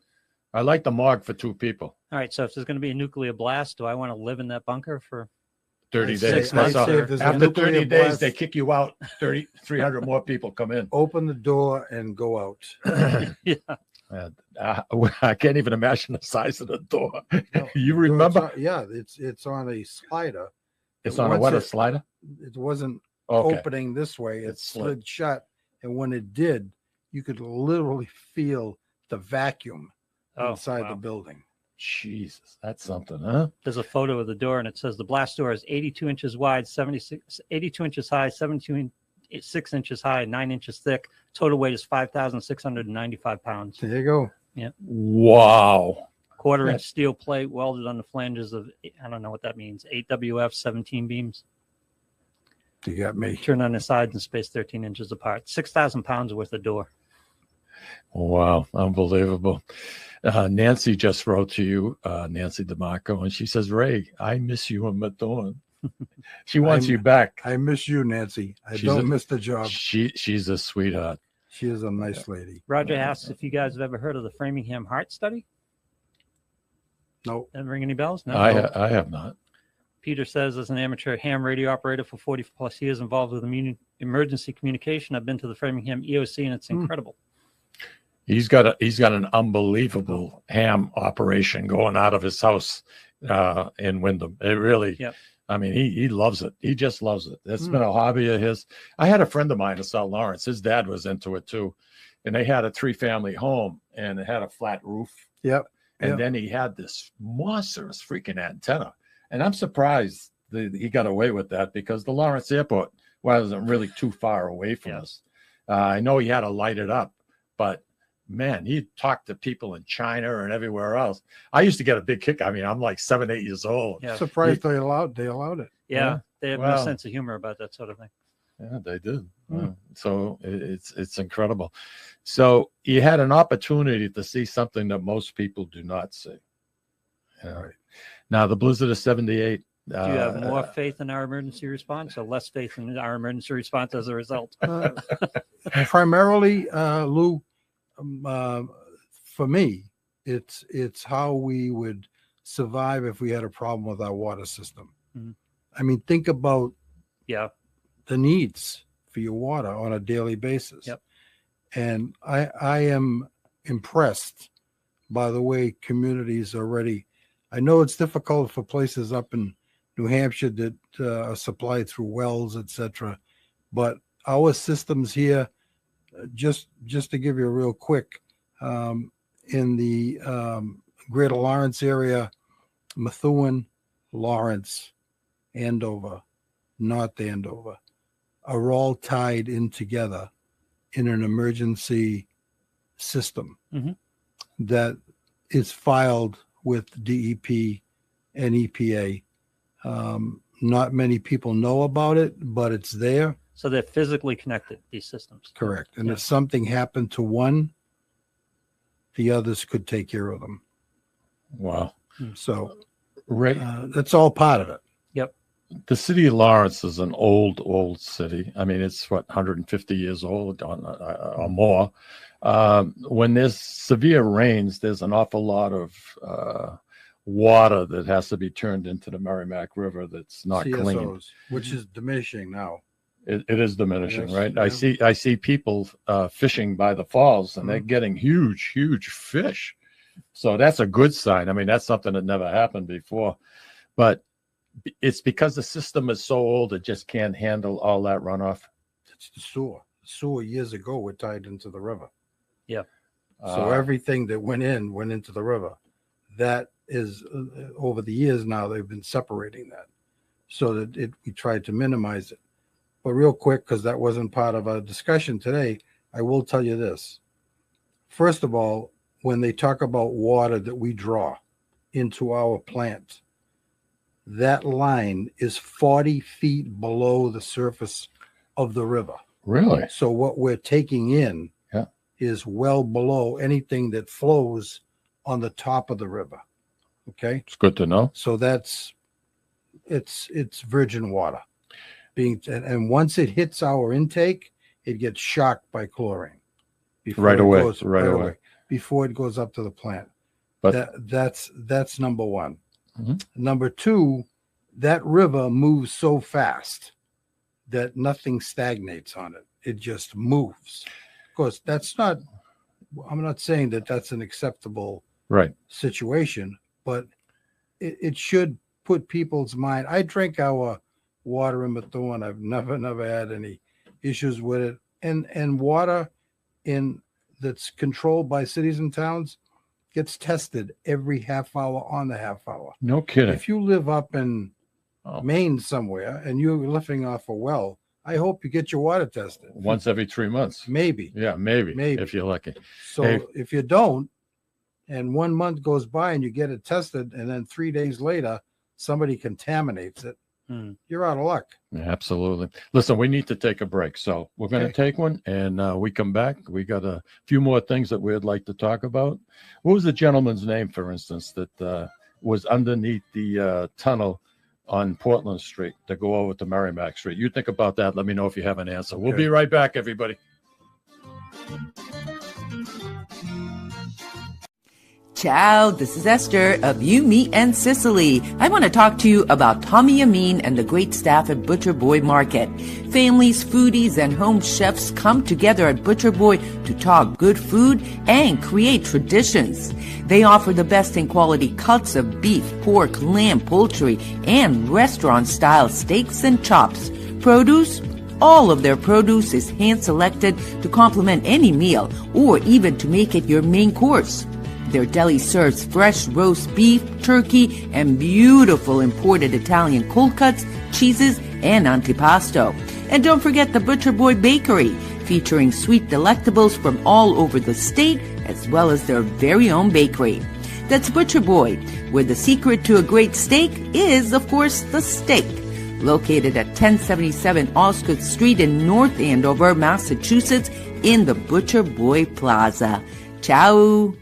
I like the morgue for 2 people.
All right, so if there's going to be a nuclear blast, do I want to live in that bunker for
30 days? After 30 days, they kick you out. 300 more people come in.
Open the door and go out.
Yeah.
I can't even imagine the size of the door. No, you remember?
It's on a slider.
It's on a slider?
It wasn't opening this way. It slid shut. And when it did, you could literally feel the vacuum inside the building.
Jesus, that's something, huh?
There's a photo of the door, and it says the blast door is 82 inches wide, 82 inches high, 6 inches high, 9 inches thick. Total weight is 5,695 pounds.
There you go.
Yeah.
Wow.
Quarter-inch steel plate welded on the flanges of, I don't know what that means, 8 WF 17 beams.
You got me.
Turned on the sides and spaced 13 inches apart. 6,000 pounds worth of door.
Wow. Unbelievable. Nancy just wrote to you, Nancy DeMarco, and she says, Ray, I miss you in Methuen. She wants you back.
I miss you, Nancy. I don't miss the job.
She's a sweetheart.
She is a nice lady.
Roger asks if you guys have ever heard of the Framingham Heart Study.
No.
Doesn't ring any bells? No.
I have not.
Peter says, as an amateur ham radio operator for 40 plus years involved with emergency communication, I've been to the Framingham EOC and it's incredible.
He's got an unbelievable ham operation going out of his house in Wyndham. It really, I mean, he loves it. He just loves it. It's been a hobby of his. I had a friend of mine in South Lawrence. His dad was into it too. And they had a 3-family home and it had a flat roof.
Yep.
And then he had this monstrous freaking antenna. And I'm surprised that he got away with that because the Lawrence Airport wasn't really too far away from us. I know he had to light it up, but man, he talked to people in China and everywhere else. I used to get a big kick. I mean, I'm like 7, 8 years old.
Yeah. Surprised they allowed it.
Yeah. They have no sense of humor about that sort of thing.
Yeah, they did. So it's incredible. So you had an opportunity to see something that most people do not see. Right. Now, the blizzard of 78.
Do you have more faith in our emergency response or less faith in our emergency response as a result?
Primarily, Lou, for me, it's how we would survive if we had a problem with our water system.
Mhm.
I mean, think about
Yeah.
the needs for your water on a daily basis.
Yep.
And I am impressed by the way communities are ready. I know it's difficult for places up in New Hampshire that are supplied through wells, etc. But our systems here, just to give you a real quick, in the Greater Lawrence area, Methuen, Lawrence, Andover, North Andover, are all tied in together in an emergency system
Mhm.
that is filed with DEP and EPA. Not many people know about it, but it's there.
So they're physically connected, these systems.
Correct. And
Yeah.
if something happened to one, the others could take care of them.
Wow.
So
Ray,
that's all part of it.
Yep.
the city of Lawrence is an old city. I mean, it's 150 years old or more. When there's severe rains, there's an awful lot of water that has to be turned into the Merrimack River that's not clean.
CSOs, which is diminishing now.
It is diminishing,
Yes,
right?
yeah.
I see people fishing by the falls, and they're getting huge fish. So that's a good sign. I mean, that's something that never happened before. But it's because the system is so old, it just can't handle all that runoff.
It's the sewer. The sewer years ago were tied into the river.
Yeah.
So everything that went into the river. That is over the years now they've been separating that so that we tried to minimize it. But real quick, because that wasn't part of our discussion today, I will tell you this. First of all, when they talk about water that we draw into our plant, that line is 40 feet below the surface of the river.
Really?
So what we're taking in is well below anything that flows on the top of the river. Okay?
It's good to know.
So it's virgin water. And once it hits our intake, it gets shocked by chlorine.
Right away.
Before it goes up to the plant.
But
that's number one.
Mm-hmm.
Number two, that river moves so fast that nothing stagnates on it. It just moves. Of course, I'm not saying that that's an acceptable situation, but it should put people's mind. I drink our water in Methuen. I've never had any issues with it. And water that's controlled by cities and towns gets tested every half hour on the half hour.
No kidding.
If you live up in Maine somewhere and you're lifting off a well, I hope you get your water tested.
Once every 3 months.
Maybe.
Yeah, maybe. If you're lucky.
So if you don't, and 1 month goes by and you get it tested, and then 3 days later, somebody contaminates it, you're out of luck.
Yeah, absolutely. Listen, we need to take a break. So we're going to take one, and we come back. We got a few more things that we'd like to talk about. What was the gentleman's name, for instance, that was underneath the tunnel on Portland Street to go over to Merrimack Street? You think about that. Let me know if you have an answer. We'll be right back, everybody.
Ciao, this is Esther of You, Me, and Sicily. I want to talk to you about Tommy Amin and the great staff at Butcher Boy Market. Families, foodies, and home chefs come together at Butcher Boy to talk good food and create traditions. They offer the best in quality cuts of beef, pork, lamb, poultry, and restaurant-style steaks and chops. Produce? All of their produce is hand-selected to complement any meal or even to make it your main course. Their deli serves fresh roast beef, turkey, and beautiful imported Italian cold cuts, cheeses, and antipasto. And don't forget the Butcher Boy Bakery, featuring sweet delectables from all over the state, as well as their very own bakery. That's Butcher Boy, where the secret to a great steak is, of course, the steak. Located at 1077 Osgood Street in North Andover, Massachusetts, in the Butcher Boy Plaza. Ciao!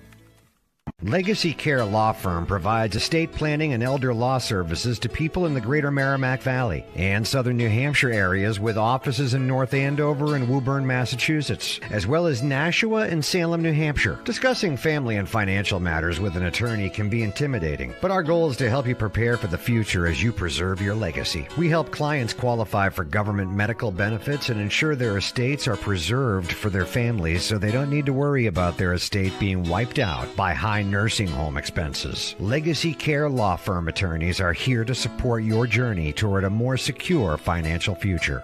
Legacy Care Law Firm provides estate planning and elder law services to people in the greater Merrimack Valley and southern New Hampshire areas with offices in North Andover and Woburn, Massachusetts, as well as Nashua and Salem, New Hampshire. Discussing family and financial matters with an attorney can be intimidating, but our goal is to help you prepare for the future as you preserve your legacy. We help clients qualify for government medical benefits and ensure their estates are preserved for their families so they don't need to worry about their estate being wiped out by high nursing home expenses. Legacy Care Law Firm attorneys are here to support your journey toward a more secure financial future.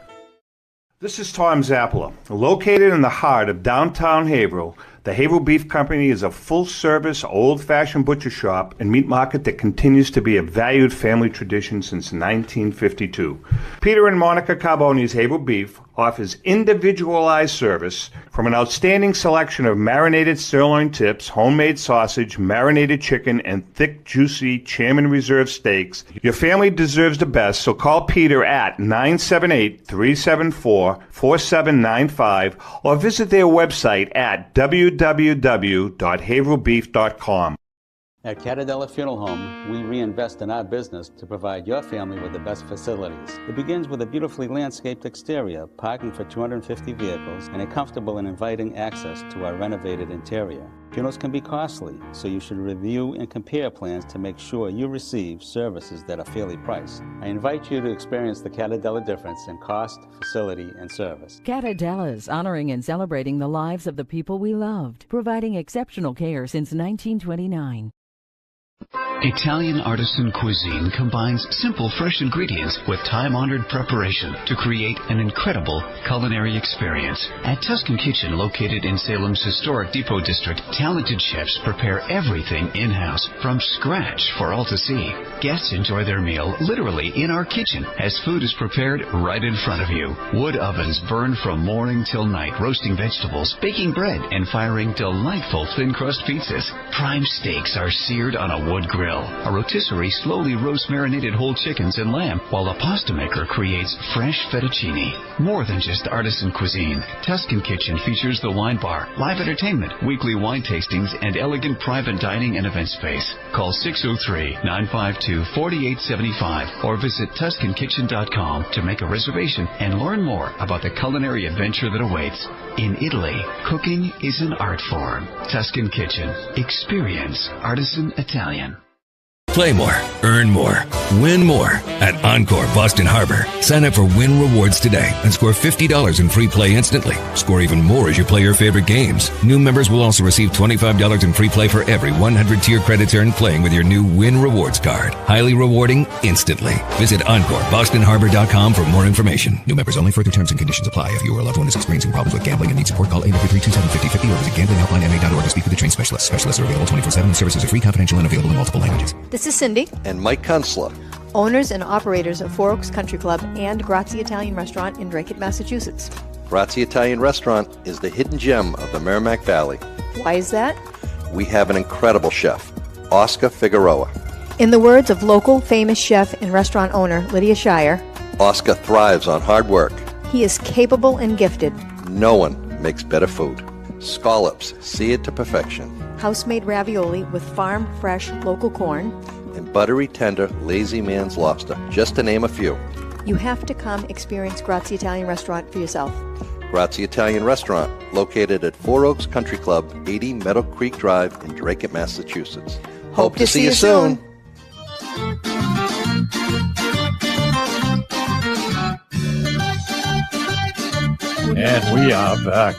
This is Tom Zappala. Located in the heart of downtown Haverhill, the Haverhill Beef Company is a full-service, old-fashioned butcher shop and meat market that continues to be a valued family tradition since 1952. Peter and Monica Carboni's Haverhill Beef offers individualized service from an outstanding selection of marinated sirloin tips, homemade sausage, marinated chicken, and thick, juicy Chairman Reserve steaks. Your family deserves the best, so call Peter at 978-374-4795 or visit their website at www.haverhillbeef.com.
At Catadella Funeral Home, we reinvest in our business to provide your family with the best facilities. It begins with a beautifully landscaped exterior, parking for 250 vehicles, and a comfortable and inviting access to our renovated interior. Funerals can be costly, so you should review and compare plans to make sure you receive services that are fairly priced. I invite you to experience the Catadella difference in cost, facility, and service.
Catadella's honoring and celebrating the lives of the people we loved, providing exceptional care since 1929.
Italian artisan cuisine combines simple, fresh ingredients with time-honored preparation to create an incredible culinary experience. At Tuscan Kitchen, located in Salem's historic Depot District, talented chefs prepare everything in-house from scratch for all to see. Guests enjoy their meal literally in our kitchen as food is prepared right in front of you. Wood ovens burn from morning till night, roasting vegetables, baking bread, and firing delightful thin-crust pizzas. Prime steaks are seared on a wood grill. A rotisserie slowly roasts marinated whole chickens and lamb, while a pasta maker creates fresh fettuccine. More than just artisan cuisine, Tuscan Kitchen features the wine bar, live entertainment, weekly wine tastings, and elegant private dining and event space. Call 603-952-4875 or visit TuscanKitchen.com to make a reservation and learn more about the culinary adventure that awaits. In Italy, cooking is an art form. Tuscan Kitchen. Experience artisan Italian.
Play more, earn more, win more at Encore Boston Harbor. Sign up for Win Rewards today and score $50 in free play instantly. Score even more as you play your favorite games. New members will also receive $25 in free play for every 100 tier credits earned playing with your new Win Rewards card. Highly rewarding instantly. Visit EncoreBostonHarbor.com for more information. New members only. Further terms and conditions apply. If you or a loved one is experiencing problems with gambling and needs support, call 833-2750-50 or visit gamblinghelplinema.org to speak with a trained specialist. Specialists are available 24/7. Services are free, confidential, and available in multiple languages.
This is Cindy.
And Mike Kunstler.
Owners and operators of Four Oaks Country Club and Grazie Italian Restaurant in Drake, Massachusetts.
Grazie Italian Restaurant is the hidden gem of the Merrimack Valley.
Why is that?
We have an incredible chef, Oscar Figueroa.
In the words of local famous chef and restaurant owner Lydia Shire,
Oscar thrives on hard work.
he is capable and gifted.
No one makes better food. Scallops, seared to perfection.
House-made ravioli with farm-fresh local corn.
And buttery, tender, lazy man's lobster, just to name a few.
You have to come experience Grazie Italian Restaurant for yourself.
Grazie Italian Restaurant, located at Four Oaks Country Club, 80 Meadow Creek Drive in Drake, Massachusetts. Hope to see you soon.
And we are back.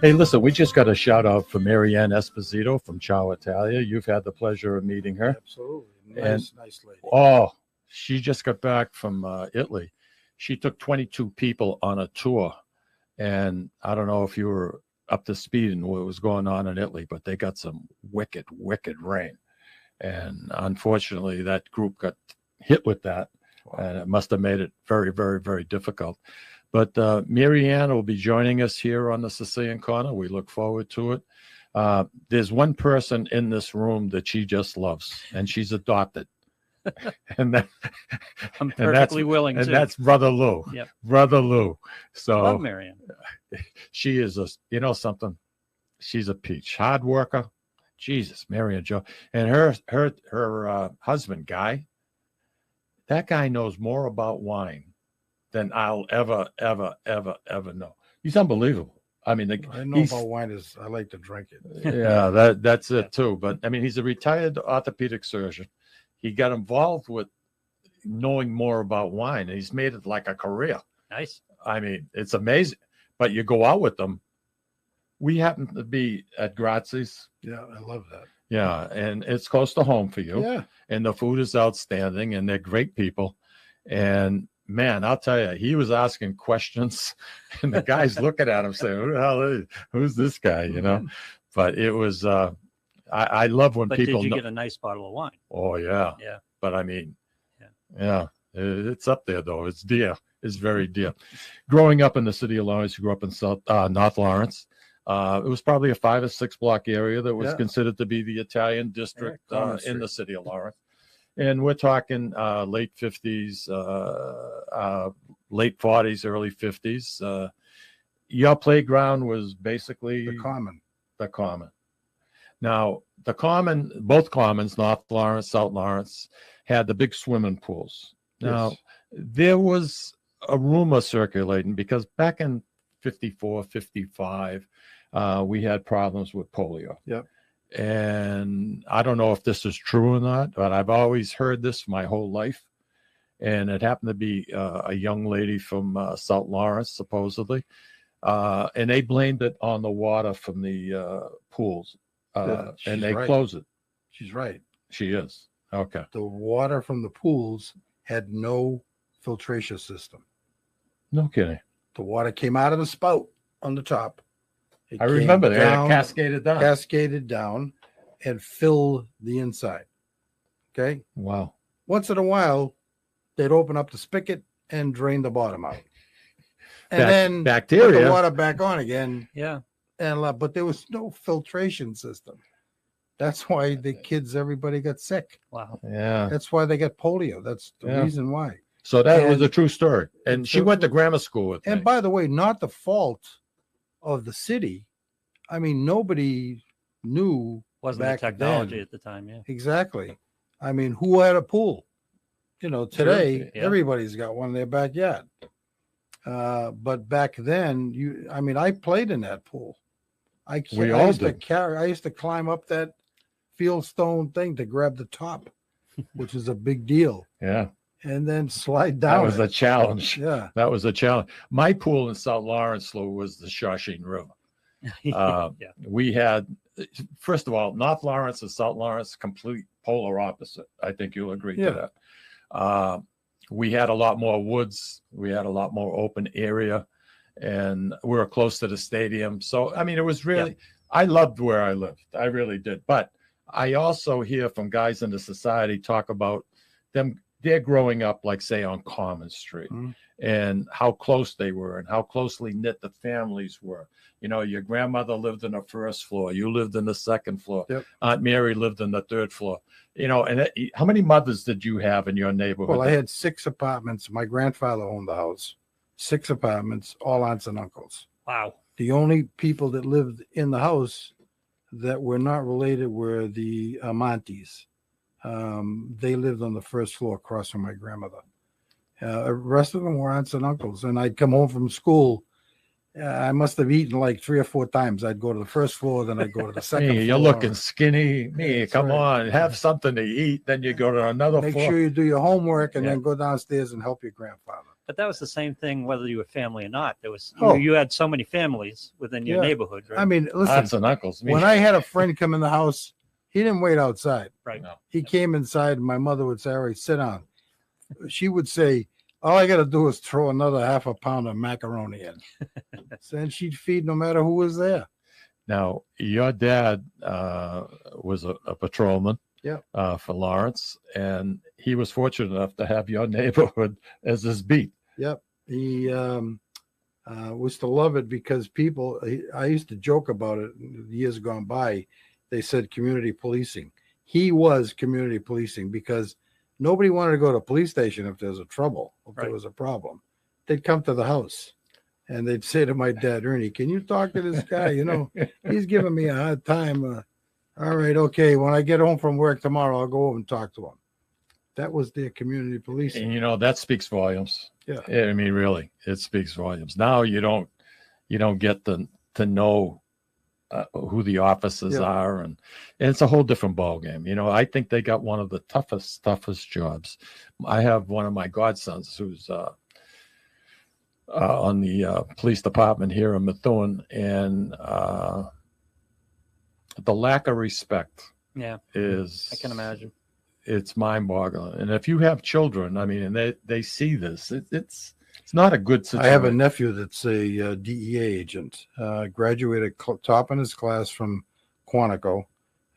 Hey, listen, we just got a shout out for Marianne Esposito from Ciao Italia. You've had the pleasure of meeting her.
Absolutely.
And-
Nice lady.
Oh, she just got back from Italy. She took 22 people on a tour. And I don't know if you were up to speed in what was going on in Italy, but they got some wicked, wicked rain. And unfortunately, that group got hit with that. Wow. And it must have made it very, very, very difficult. But Marianne will be joining us here on the Sicilian Corner. We look forward to it. There's one person in this room that she just loves, and she's adopted. and that,
I'm perfectly willing to.
And that's Brother Lou.
Yep.
Brother Lou. So
Love Marianne.
She is a, you know something? She's a peach. Hard worker. Jesus, Mary and Joe, and her husband, Guy. That guy knows more about wine than I'll ever know. He's unbelievable. I mean,
I know about wine is I like to drink it.
Yeah, that's it too. But I mean, he's a retired orthopedic surgeon. He got involved with knowing more about wine, and he's made it like a career.
Nice.
I mean, it's amazing. But you go out with them. We happen to be at Grazzi's.
Yeah, I love that.
Yeah, and it's close to home for you.
Yeah.
And the food is outstanding, and they're great people. And man, I'll tell you, he was asking questions, and the guy's looking at him saying, "Who the hell is? Who's this guy?" You know. But it was. I love when
But
people.
did you get a nice bottle of wine?
Oh yeah.
Yeah.
But I mean, yeah, it's up there though. It's dear. It's very dear. Growing up in the city of Lawrence, you grew up in North Lawrence. It was probably a 5 or 6 block area that was considered to be the Italian district in the city of Lawrence. And we're talking late 50s, late 40s, early 50s. Your playground was basically
The Common.
The Common. Now, the Common, both Commons, North Lawrence, South Lawrence, had the big swimming pools. Now, there was a rumor circulating because back in 54, 55, we had problems with polio.
Yep.
And I don't know if this is true or not, but I've always heard this my whole life. And it happened to be a young lady from South Lawrence, supposedly. And they blamed it on the water from the pools. And they closed it.
She's right.
She is. Okay.
The water from the pools had no filtration system.
No kidding.
The water came out of the spout on the top. It
I remember
came
that.
down,
Cascaded down.
And filled the inside. Okay.
Wow.
Once in a while, they'd open up the spigot and drain the bottom out. And then
bacteria.
put the water back on again.
Yeah.
And but there was no filtration system. That's why the kids, everybody got sick.
Wow.
Yeah.
That's why they got polio. That's the reason why.
So that was a true story. And she went to grammar school with
And
me.
by the way, not the fault of the city. I mean, nobody knew
Wasn't
back
the technology
then.
at the time, yeah.
Exactly. I mean, who had a pool? You know, today
Yeah.
everybody's got one in their backyard. But back then, I played in that pool. I used to climb up that fieldstone thing to grab the top, which is a big deal.
Yeah.
And then slide down.
That was a challenge.
Yeah.
That was a challenge. My pool in South Lawrence was the Shawshene River. We had, first of all, North Lawrence and South Lawrence, complete polar opposite. I think you'll agree to that. We had a lot more woods. We had a lot more open area, and we were close to the stadium. So, I mean, it was really, I loved where I lived. I really did. But I also hear from guys in the society talk about them, they're growing up, like, say, on Common Street, and how close they were and how closely knit the families were. You know, your grandmother lived in the first floor. You lived in the second floor.
Yep.
Aunt Mary lived in the third floor. You know, and how many mothers did you have in your neighborhood?
Well, I had 6 apartments. My grandfather owned the house. 6 apartments, all aunts and uncles.
Wow.
The only people that lived in the house that were not related were the Montes. They lived on the first floor across from my grandmother. The rest of them were aunts and uncles. And I'd come home from school. I must have eaten like 3 or 4 times. I'd go to the first floor, then I'd go to the second floor.
You're looking skinny. Come on, have something to eat. Then you go to another
Make
floor.
sure you do your homework and then go downstairs and help your grandfather.
But that was the same thing whether you were family or not. There was
Oh.
you had so many families within your neighborhood, right?
I mean, listen,
Aunts and uncles.
when I had a friend come in the house, he didn't wait outside.
Right.
He came inside, and my mother would say, "All right, sit down." She would say, "All I got to do is throw another half a pound of macaroni in." Then she'd feed no matter who was there.
Now, your dad was a patrolman for Lawrence, and he was fortunate enough to have your neighborhood as his beat.
Yep. He was to love it because people, I used to joke about it years gone by. They said community policing. He was community policing because nobody wanted to go to a police station if there was a trouble, if there was a problem. They'd come to the house and they'd say to my dad, "Ernie, can you talk to this guy? You know, he's giving me a hard time. All right, okay. When I get home from work tomorrow, I'll go over and talk to them. That was their community policing.
And, you know, that speaks volumes.
Yeah.
I mean, really, it speaks volumes. Now you don't get to know who the officers are, and it's a whole different ballgame. You know, I think they got one of the toughest jobs. I have one of my godsons who's on the police department here in Methuen, and the lack of respect is,
I can imagine.
It's mind-boggling. And if you have children, I mean, and they see this, it's not a good situation.
I have a nephew that's a DEA agent, graduated top in his class from Quantico,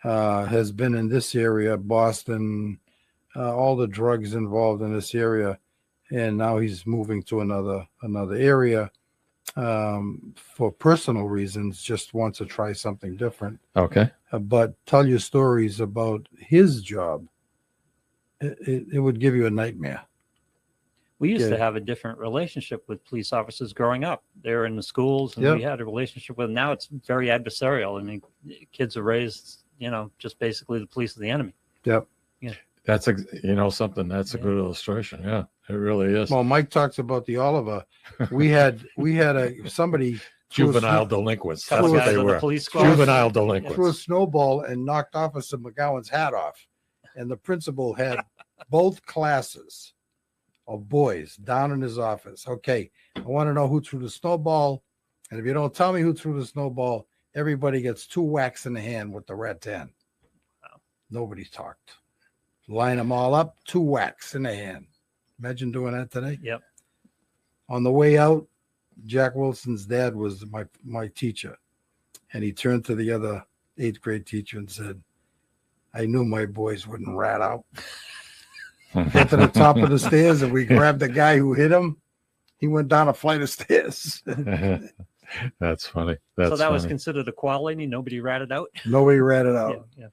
has been in this area, Boston, all the drugs involved in this area, and now he's moving to another area for personal reasons, just wants to try something different.
Okay.
But tell you stories about his job. It would give you a nightmare.
We used to have a different relationship with police officers growing up. They were in the schools, and we had a relationship with them. Now it's very adversarial. I mean, kids are raised, you know, just basically the police are the enemy.
Yep.
Yeah.
That's something. That's a good illustration. Yeah, it really is.
Well, Mike talks about the Oliver. We had somebody
juvenile delinquents. That's what they were. Juvenile delinquents.
Threw a snowball and knocked Officer McGowan's hat off, and the principal had both classes of boys down in his office. Okay, I want to know who threw the snowball, and if you don't tell me who threw the snowball, everybody gets 2 whacks in the hand with the rattan. Wow. Nobody talked. Line them all up, 2 whacks in the hand. Imagine doing that today.
Yep.
On the way out, Jack Wilson's dad was my teacher, and he turned to the other 8th grade teacher and said, I knew my boys wouldn't rat out. Get to the top of the stairs, and we grabbed the guy who hit him. He went down a flight of stairs.
That's funny.
So that was considered a quality. Nobody ratted out.
Nobody ratted out.
Yeah.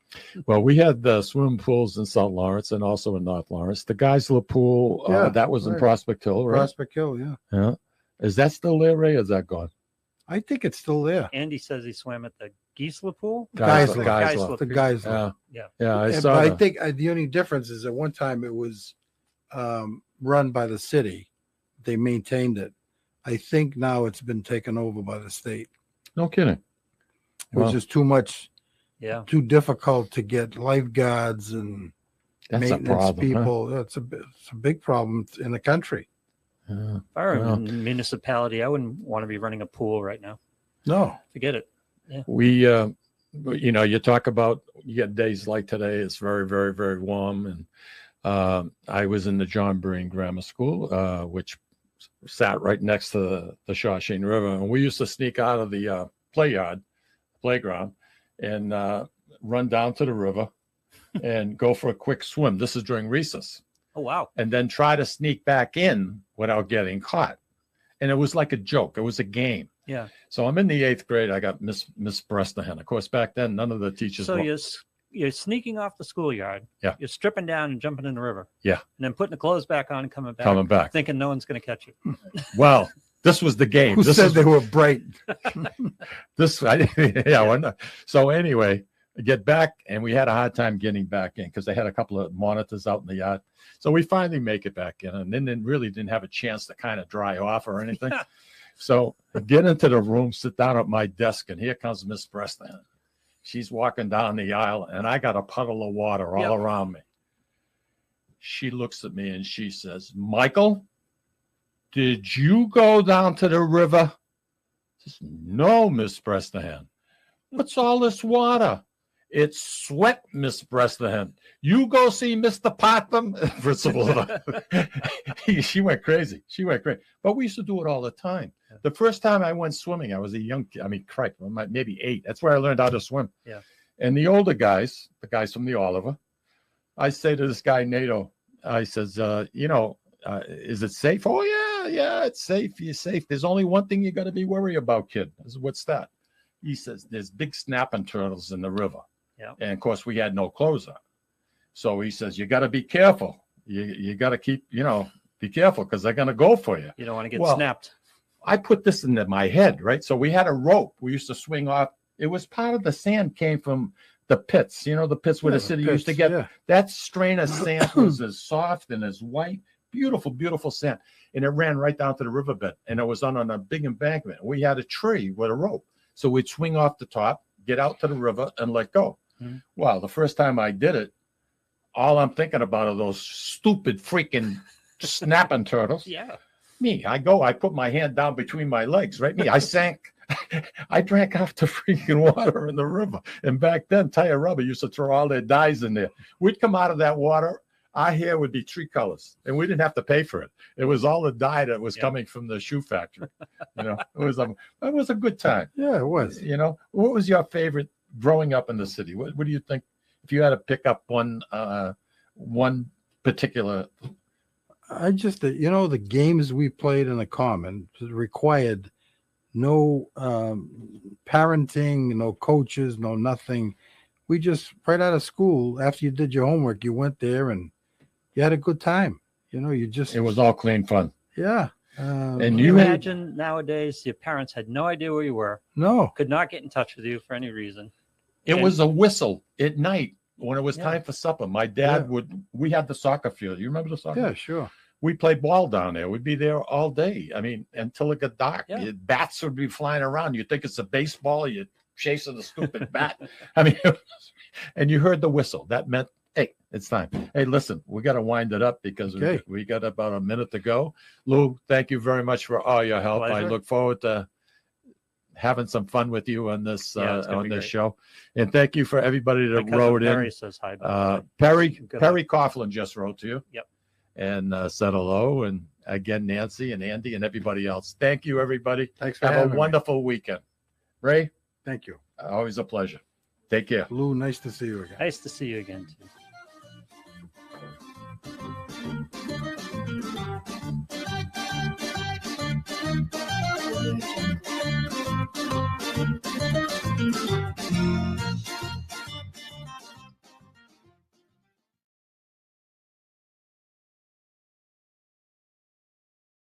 Well, we had the swimming pools in South Lawrence and also in North Lawrence. The Geisler pool, that was in Prospect Hill, right?
Prospect Hill, yeah.
Yeah. Is that still there, Ray? Or is that gone?
I think it's still there.
Andy says he swam at the Geisler pool.
Geisler. The Geisler.
Yeah. I saw.
But I think the only difference is at one time it was run by the city. They maintained it. I think now it's been taken over by the state.
No kidding.
It was just too much.
Yeah.
Too difficult to get lifeguards and maintenance people. Huh? It's a big problem in the country.
If I were a municipality, I wouldn't want to be running a pool right now.
No.
Forget it. Yeah.
We, you know, you talk about, you get days like today, it's very, very, very warm. And I was in the John Breen Grammar School, which sat right next to the Shawshene River. And we used to sneak out of the playground, and run down to the river and go for a quick swim. This is during recess.
Oh, wow.
And then try to sneak back in without getting caught. And it was like a joke. It was a game.
Yeah.
So I'm in the 8th grade. I got Miss Brestrahan. Of course, back then, none of the teachers.
So you're sneaking off the schoolyard.
Yeah.
You're stripping down and jumping in the river.
Yeah.
And then putting the clothes back on and coming back. Thinking no one's going to catch you.
Well, this was the game.
Who said they were bright?
So anyway, I get back, and we had a hard time getting back in because they had a couple of monitors out in the yard. So we finally make it back in, and then really didn't have a chance to kind of dry off or anything.
Yeah.
So I get into the room, sit down at my desk, and here comes Miss Brestrahan. She's walking down the aisle, and I got a puddle of water all around me. She looks at me, and she says, Michael, did you go down to the river? I says, no, Miss Brestrahan. What's all this water? It's sweat, Miss Brestrahan. You go see Mr. Potham. She went crazy. But we used to do it all the time. Yeah. The first time I went swimming, I was a young kid. I mean, maybe 8. That's where I learned how to swim.
Yeah.
And the older guys, the guys from the Oliver, I say to this guy, NATO, I says, is it safe? Oh, yeah, it's safe. You're safe. There's only one thing you got to be worried about, kid. I said, what's that? He says, there's big snapping turtles in the river.
Yeah.
And of course, we had no clothes on. So he says, you got to be careful. You got to keep, be careful because they're going to go for you.
You don't want to get snapped.
I put this into my head, right? So we had a rope we used to swing off. It was part of the sand came from the pits. You know, the pits where
Yeah,
the city
pits,
used to get.
yeah.
That strain of sand was as soft and as white. Beautiful, beautiful sand. And it ran right down to the riverbed. And it was on a big embankment. We had a tree with a rope. So we'd swing off the top, get out to the river, and let go.
Mm-hmm.
Well, the first time I did it, all I'm thinking about are those stupid freaking snapping turtles.
Yeah.
Me, I put my hand down between my legs, right? Me, I sank. I drank off the freaking water in the river. And back then, Tire Rubber used to throw all their dyes in there. We'd come out of that water, our hair would be 3 colors, and we didn't have to pay for it. It was all the dye that was coming from the shoe factory. You know, it was a good time.
Yeah, it was.
You know, what was your favorite growing up in the city? What do you think, if you had to pick up one particular?
I just, the games we played in the common required no parenting, no coaches, no nothing. We just, right out of school, after you did your homework, you went there and you had a good time. You know, it
was all clean fun.
Yeah.
And
you imagine nowadays your parents had no idea where you were.
No.
Could not get in touch with you for any reason.
It was a whistle at night when it was time for supper. My dad we had the soccer field. You remember the soccer
Yeah,
field?
sure.
We played ball down there. We'd be there all day. I mean, until it got dark.
Yeah.
Bats would be flying around. You think it's a baseball. You're chasing the stupid bat. I mean, and you heard the whistle. That meant, hey, it's time. Hey, listen, we got to wind it up because we got about a minute to go. Lou, thank you very much for all your help.
Pleasure.
I look forward to having some fun with you on this show. And thank you for everybody that wrote in.
Perry says hi. by the way.
Perry Coughlin just wrote to you.
Yep.
And said hello. And again, Nancy and Andy and everybody else. Thank you, everybody.
Thanks for
Have
having
a
me.
wonderful weekend. Ray,
Thank you.
always a pleasure. Take care.
Lou, nice to see you again.
Nice to see you again, too.